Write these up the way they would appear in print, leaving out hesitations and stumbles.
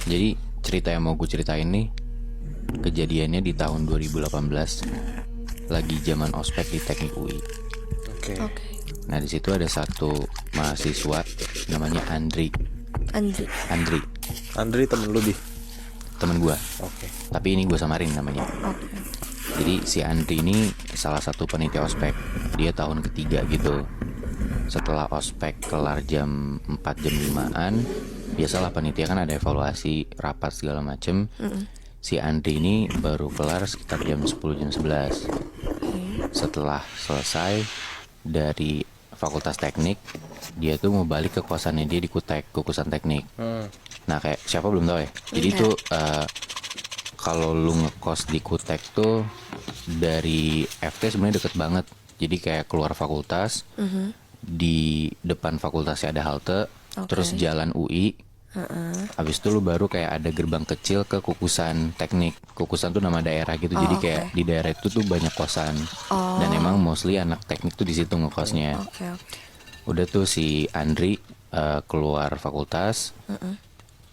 Jadi cerita yang mau gue ceritain nih kejadiannya di tahun 2018, lagi zaman ospek di Teknik UI. Oke. Nah di situ ada satu mahasiswa namanya Andri. Andri temen lu di. Temen gue. Oke. Tapi ini gue samarin namanya. Jadi si Andri ini salah satu panitia ospek. Dia tahun ketiga gitu. Setelah ospek kelar jam 4 jam 5-an, biasalah panitia kan ada evaluasi, rapat segala macem. Si Andri ini baru kelar sekitar jam 10 jam 11. Setelah selesai dari fakultas teknik, dia tuh mau balik ke kosannya dia di Kutek, kukusan teknik. Nah kayak siapa belum tahu ya. Jadi tuh kalau lu ngekos di Kutek tuh dari FT sebenarnya deket banget. Jadi kayak keluar fakultas, di depan fakultasnya ada halte, terus jalan UI. Habis itu lu baru kayak ada gerbang kecil ke kukusan teknik. Kukusan tuh nama daerah gitu. Jadi kayak di daerah itu tuh banyak kosan. Dan emang mostly anak teknik tuh di situ ngekosnya. Udah tuh si Andri keluar fakultas,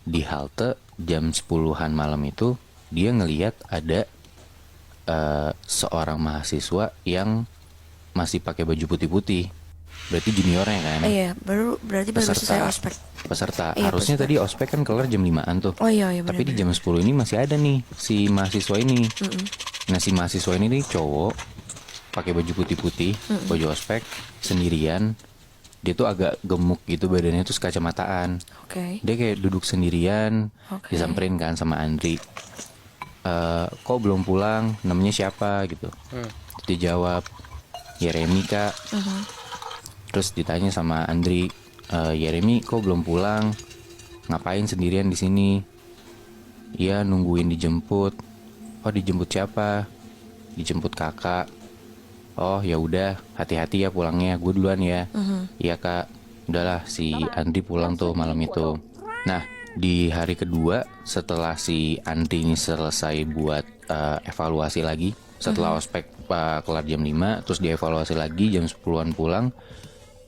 di halte jam 10-an malam itu dia ngelihat ada seorang mahasiswa yang masih pakai baju putih-putih. Berarti juniornya kan? Iya, berarti baru selesai ospek. Peserta. Iya, Harusnya peserta. tadi ospek kan kelar jam 5-an tuh. Oh iya, Tapi di benar. jam 10 ini masih ada nih si mahasiswa ini. Nah si mahasiswa ini nih cowok, pakai baju putih-putih, baju ospek, sendirian. Dia tuh agak gemuk gitu badannya, terus kacamataan. Oke. Dia kayak duduk sendirian, Oke. disamperin kan sama Andri. Kok belum pulang? Namanya siapa gitu? Dia jawab, Yeremi kak. Terus ditanya sama Andri, Yeremi kok belum pulang? Ngapain sendirian di sini? Iya nungguin dijemput. Oh dijemput siapa? Dijemput kakak. Oh ya udah, hati-hati ya pulangnya. Gue duluan ya. Iya kak. Udahlah si Andri pulang tuh malam itu. Nah di hari kedua setelah si Andri ini selesai buat evaluasi lagi, setelah ospek kelar jam 5, terus dievaluasi lagi jam 10-an pulang.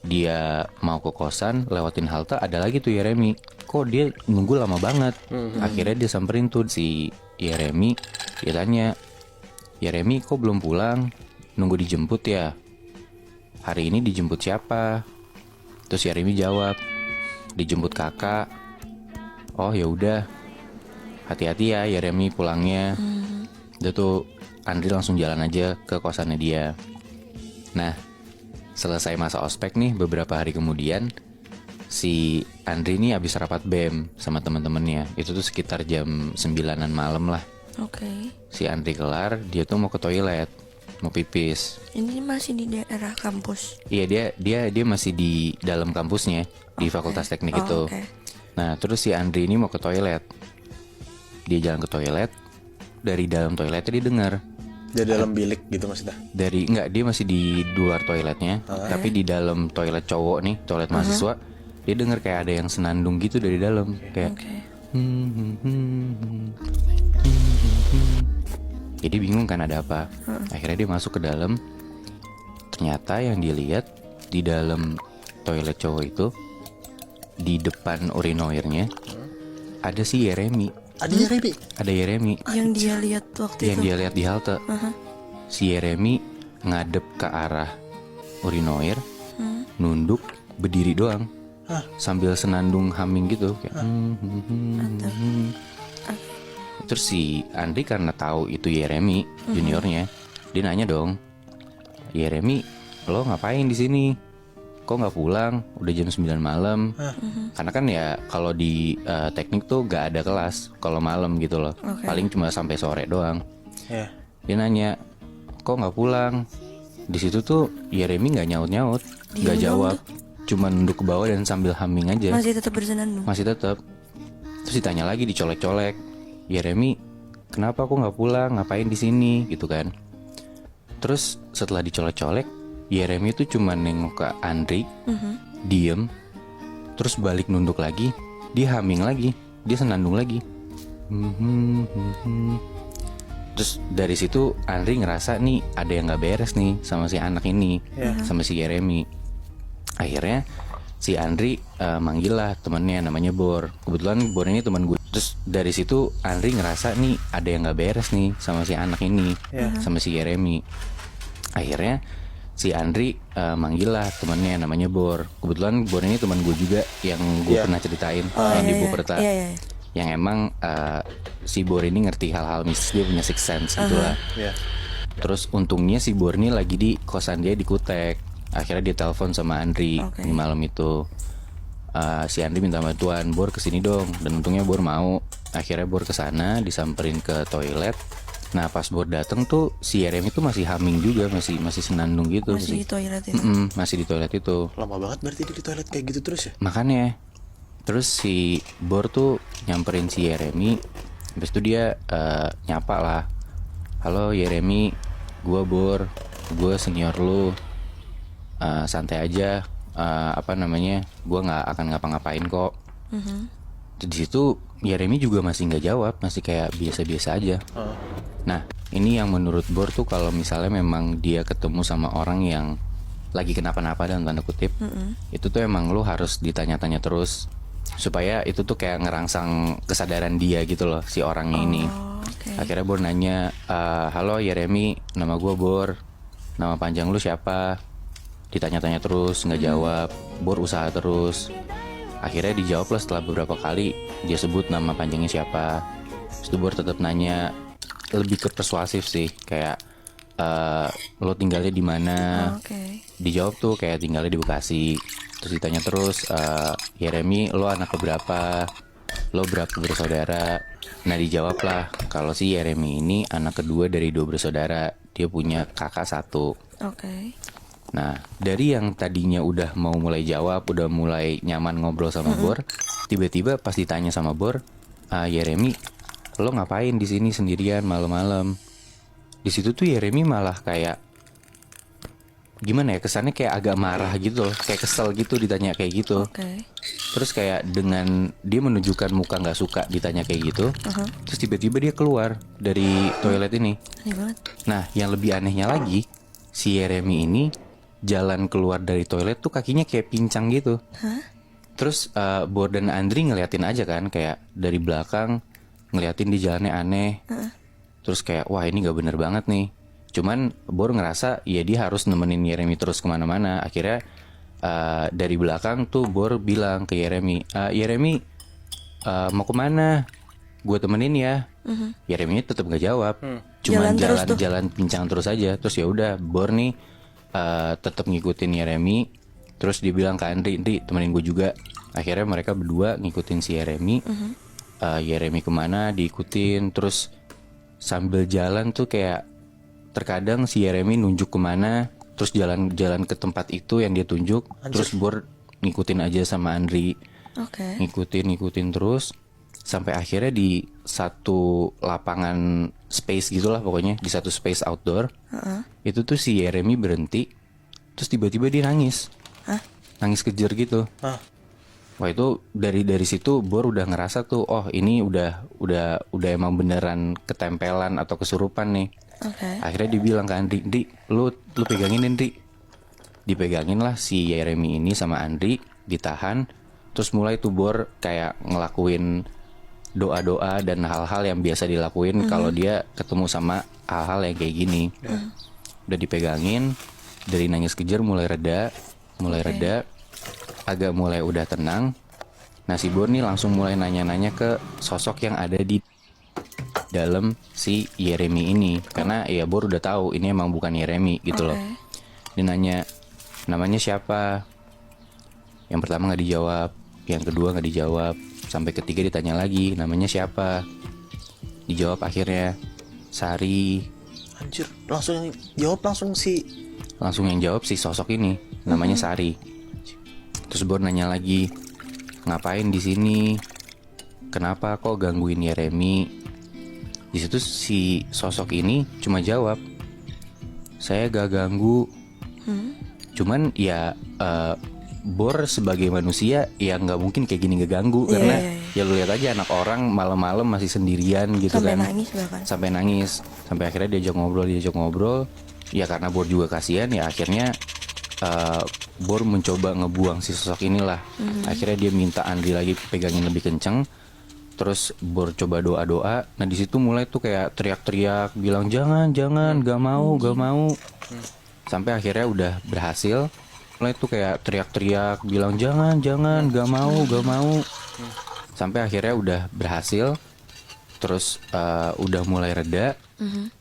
Dia mau ke kosan, lewatin halte, ada lagi tuh Yeremi. Kok dia nunggu lama banget. Akhirnya dia samperin tuh si Yeremi. Dia tanya, Yeremi kok belum pulang? Nunggu dijemput ya? Hari ini dijemput siapa? Terus Yeremi jawab, dijemput kakak. Oh ya udah, hati-hati ya Yeremi pulangnya. Udah tuh Andri langsung jalan aja ke kosannya dia. Nah selesai masa ospek nih beberapa hari kemudian, si Andri ini habis rapat BEM sama teman-temannya. Itu tuh sekitar jam 9-an malam lah. Oke. Si Andri kelar, dia tuh mau ke toilet, mau pipis. Ini masih di daerah kampus. Iya dia masih di dalam kampusnya di Fakultas Teknik itu. Oke. Nah terus si Andri ini mau ke toilet. Dia jalan ke toilet, dari dalam toiletnya dia dengar. Di dalam bilik gitu maksudnya. Dia masih di luar toiletnya, tapi di dalam toilet cowok nih, toilet mahasiswa, dia dengar kayak ada yang senandung gitu dari dalam, kayak. Oke. Jadi bingung kan ada apa. Akhirnya dia masuk ke dalam. Ternyata yang dia lihat di dalam toilet cowok itu, di depan urinoirnya ada si Yeremi. Ada Yeremi. Ada Yeremi. Yang dia lihat waktu Yang itu. dia lihat di halte. Si Yeremi ngadep ke arah urinoir, nunduk, berdiri doang, sambil senandung humming gitu kayak. Terus si Andri karena tahu itu Yeremi juniornya, dia nanya dong, Yeremi, lo ngapain di sini? Kok nggak pulang? Udah jam 9 malam. Karena kan ya kalau di teknik tuh gak ada kelas kalau malam gitu loh. Paling cuma sampai sore doang. Ya. Dia nanya, kok nggak pulang? Di situ tuh Yeremi nggak nyaut, nggak jawab, cuma nunduk ke bawah dan sambil humming aja. Masih tetap bersenandung. Masih tetap. Terus ditanya lagi, dicolek-colek, Yeremi, kenapa kok nggak pulang? Ngapain di sini? Gitu kan. Terus setelah dicolek-colek, Yeremi itu cuma nengok ke Andri, diem, terus balik nunduk lagi, dia humming lagi, dia senandung lagi. Terus dari situ Andri ngerasa nih ada yang nggak beres nih sama si anak ini, sama si Yeremi. Akhirnya si Andri manggil lah temennya namanya Bor. Kebetulan Bor ini teman gue. Terus dari situ Andri ngerasa nih ada yang nggak beres nih sama si anak ini, sama si Yeremi. Akhirnya si Andri manggil lah temennya namanya Bor. Kebetulan Bor ini teman gue juga yang gue pernah ceritain yang di Buperta. Yang emang si Bor ini ngerti hal-hal mistis, dia punya sixth sense gitulah. Terus untungnya si Bor ini lagi di kosan dia di Kutek. Akhirnya dia telepon sama Andri di malam itu. Si Andri minta bantuan, Bor kesini dong. Dan untungnya Bor mau. Akhirnya Bor kesana, disamperin ke toilet. Nah pas Bor dateng tuh si Yeremi tuh masih humming juga, masih senandung gitu. Masih di toilet itu. Masih di toilet itu. Lama banget berarti di toilet kayak gitu terus ya? Makanya. Terus si Bor tuh nyamperin si Yeremi. Habis itu dia nyapa lah. Halo Yeremi, gue Bor, gue senior lu. Santai aja, gue nggak akan ngapa-ngapain kok. Di situ Yeremi juga masih nggak jawab, masih kayak biasa-biasa aja. Nah ini yang menurut Bor tuh kalau misalnya memang dia ketemu sama orang yang lagi kenapa-napa dalam tanda kutip, itu tuh emang lu harus ditanya-tanya terus supaya itu tuh kayak ngerangsang kesadaran dia gitu loh si orangnya ini. Akhirnya Bor nanya, halo Yeremi, nama gue Bor, nama panjang lu siapa? Ditanya-tanya terus nggak jawab. Bor usaha terus. Akhirnya dijawab lah setelah beberapa kali dia sebut nama panjangnya siapa. Terus Bor tetap nanya, lebih ke persuasif sih, kayak lo tinggalnya di mana? Dijawab tuh kayak tinggalnya di Bekasi. Terus ditanya terus, Yeremi lo anak keberapa? Lo berapa bersaudara? Nah dijawab lah kalau si Yeremi ini anak kedua dari 2 bersaudara. Dia punya kakak 1. Nah dari yang tadinya udah mau mulai jawab, udah mulai nyaman ngobrol sama Bor, tiba-tiba pas ditanya sama Bor, Yeremi, lo ngapain di sini sendirian malam-malam? Di situ tuh Yeremi malah kayak gimana ya, kesannya kayak agak marah gitu loh, kayak kesel gitu ditanya kayak gitu. Terus kayak dengan dia menunjukkan muka nggak suka ditanya kayak gitu, terus tiba-tiba dia keluar dari toilet ini. Nah yang lebih anehnya lagi, si Yeremi ini jalan keluar dari toilet tuh kakinya kayak pincang gitu. Terus Bor dan Andri ngeliatin aja kan, kayak dari belakang ngeliatin di jalannya aneh. Terus kayak wah ini nggak bener banget nih. Cuman Bor ngerasa ya dia harus nemenin Yeremi terus kemana-mana. Akhirnya dari belakang tuh Bor bilang ke Yeremi, Yeremi mau kemana? Gue temenin ya. Yeremi tetap nggak jawab. Cuman jalan pincang terus aja. Terus ya udah Bor nih tetap ngikutin Yeremi. Terus dia bilang ke Andri, temenin gue juga. Akhirnya mereka berdua ngikutin si Yeremi. Yeremi kemana diikutin. Terus sambil jalan tuh kayak terkadang si Yeremi nunjuk kemana, terus jalan ke tempat itu yang dia tunjuk. Terus Bor ngikutin aja sama Andri. Ngikutin terus sampai akhirnya di satu lapangan space gitulah pokoknya, di satu space outdoor. Itu tuh si Yeremi berhenti. Terus tiba-tiba dia nangis. Nangis kejer gitu. Wah itu dari situ Bor udah ngerasa tuh, oh ini udah emang beneran ketempelan atau kesurupan nih. Akhirnya dibilang ke Andri, lu pegangin Andri. Dipegangin lah si Yeremi ini sama Andri, ditahan. Terus mulai tuh Bor kayak ngelakuin doa-doa dan hal-hal yang biasa dilakuin kalau dia ketemu sama hal-hal yang kayak gini. Udah dipegangin, dari nangis kejer mulai reda, agak mulai udah tenang. Nah si Bor nih langsung mulai nanya-nanya ke sosok yang ada di dalam si Yeremi ini, karena ya Bor udah tahu ini emang bukan Yeremi gitu loh. Dia nanya namanya siapa. Yang pertama nggak dijawab, yang kedua nggak dijawab, sampai ketiga ditanya lagi namanya siapa. Dijawab akhirnya Sari. Anjir, langsung yang jawab si sosok ini namanya Sari. Terus Bor nanya lagi, ngapain di sini? Kenapa kok gangguin Yeremi? Di situ si sosok ini cuma jawab, saya gak ganggu. Cuman ya Bor sebagai manusia ya nggak mungkin kayak gini ngeganggu. Karena ya lu lihat aja anak orang malam-malam masih sendirian gitu sampai kan. Nangis bahkan. Sampai nangis. Sampai akhirnya diajak ngobrol. Ya karena Bor juga kasihan ya akhirnya Bor mencoba ngebuang si sosok inilah. Akhirnya dia minta Andri lagi pegangin lebih kenceng. Terus Bor coba doa-doa. Nah di situ mulai tuh kayak teriak-teriak bilang jangan, gak mau. Sampai akhirnya udah berhasil. Mulai tuh kayak teriak-teriak bilang jangan, gak mau. Sampai akhirnya udah berhasil. Terus udah mulai reda.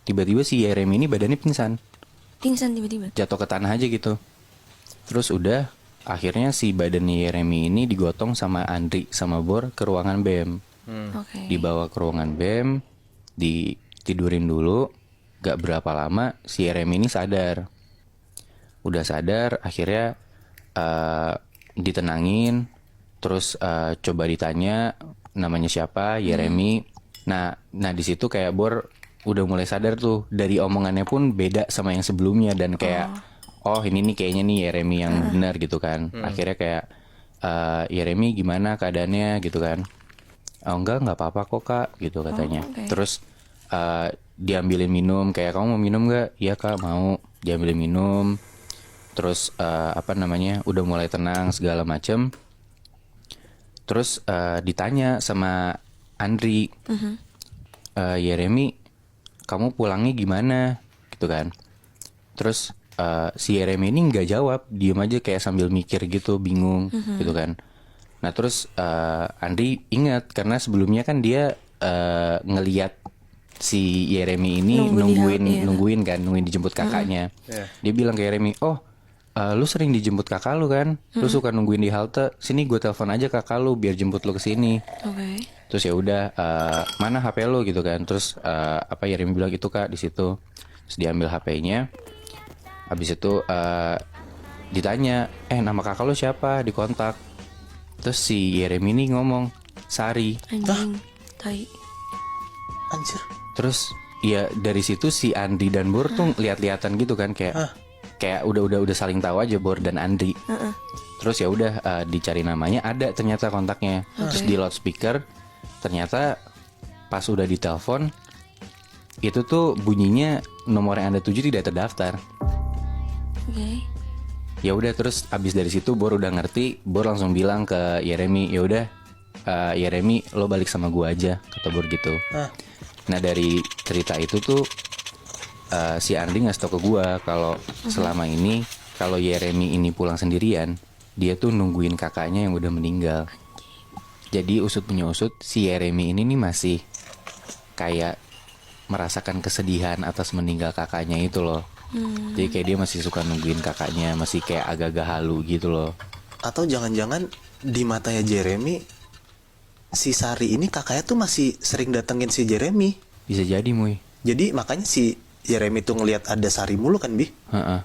Tiba-tiba si Yeremi ini badannya pingsan. Pingsan tiba-tiba. Jatuh ke tanah aja gitu. Terus udah akhirnya si badannya Yeremi ini digotong sama Andri sama Bor ke ruangan BEM. Oke. Dibawa ke ruangan BEM, ditidurin dulu. Gak berapa lama si Yeremi ini sadar. Udah sadar akhirnya ditenangin. Terus coba ditanya namanya siapa, Yeremi. Nah di situ kayak Bor udah mulai sadar tuh, dari omongannya pun beda sama yang sebelumnya dan kayak oh ini nih kayaknya nih Yeremi yang benar gitu kan. Akhirnya kayak Yeremi gimana keadaannya gitu kan. Oh nggak apa-apa kok kak gitu katanya. Okay. Terus diambilin minum, kayak kamu mau minum nggak? Iya kak mau. Diambilin minum. Terus udah mulai tenang segala macem. Terus ditanya sama Andri, Yeremi kamu pulangnya gimana gitu kan. Terus si Yeremi ini nggak jawab, diem aja kayak sambil mikir gitu, bingung gitu kan. Nah terus Andri ingat karena sebelumnya kan dia ngeliat si Yeremi ini nungguin dijemput kakaknya. Dia bilang ke Yeremi, oh lu sering dijemput kakak lu kan, lu suka nungguin di halte, sini gue telepon aja kakak lu biar jemput lu ke sini. Oke. Terus ya udah mana HP lu gitu kan. Terus Yeremi bilang itu kak di situ. Terus diambil HP-nya. Habis itu ditanya, nama kakak lu siapa, dikontak. Terus si Yeremi ini ngomong Sari. Anjing. Tai. Anjir. Terus ya dari situ si Andri dan Bor tuh lihat-lihatan gitu kan, kayak udah saling tahu aja Bor dan Andri. Terus ya udah dicari namanya, ada ternyata kontaknya. Terus di loudspeaker ternyata pas udah ditelepon itu tuh bunyinya nomor yang Anda tuju tidak terdaftar. Oke. Ya udah terus abis dari situ Bor udah ngerti, Bor langsung bilang ke Yeremi, ya udah Yeremi lo balik sama gua aja, kata Bor gitu. Nah dari cerita itu tuh si Andri ngasih tau ke gua kalau selama ini kalau Yeremi ini pulang sendirian, dia tuh nungguin kakaknya yang udah meninggal. Jadi usut punya usut, si Yeremi ini nih masih kayak merasakan kesedihan atas meninggal kakaknya itu loh. Jadi kayak dia masih suka nungguin kakaknya, masih kayak agak-agak halu gitu loh. Atau jangan-jangan di matanya Jeremy, si Sari ini kakaknya tuh masih sering datengin si Jeremy. Bisa jadi Muy. Jadi makanya si Jeremy tuh ngelihat ada Sari mulu kan Bi. Heeh.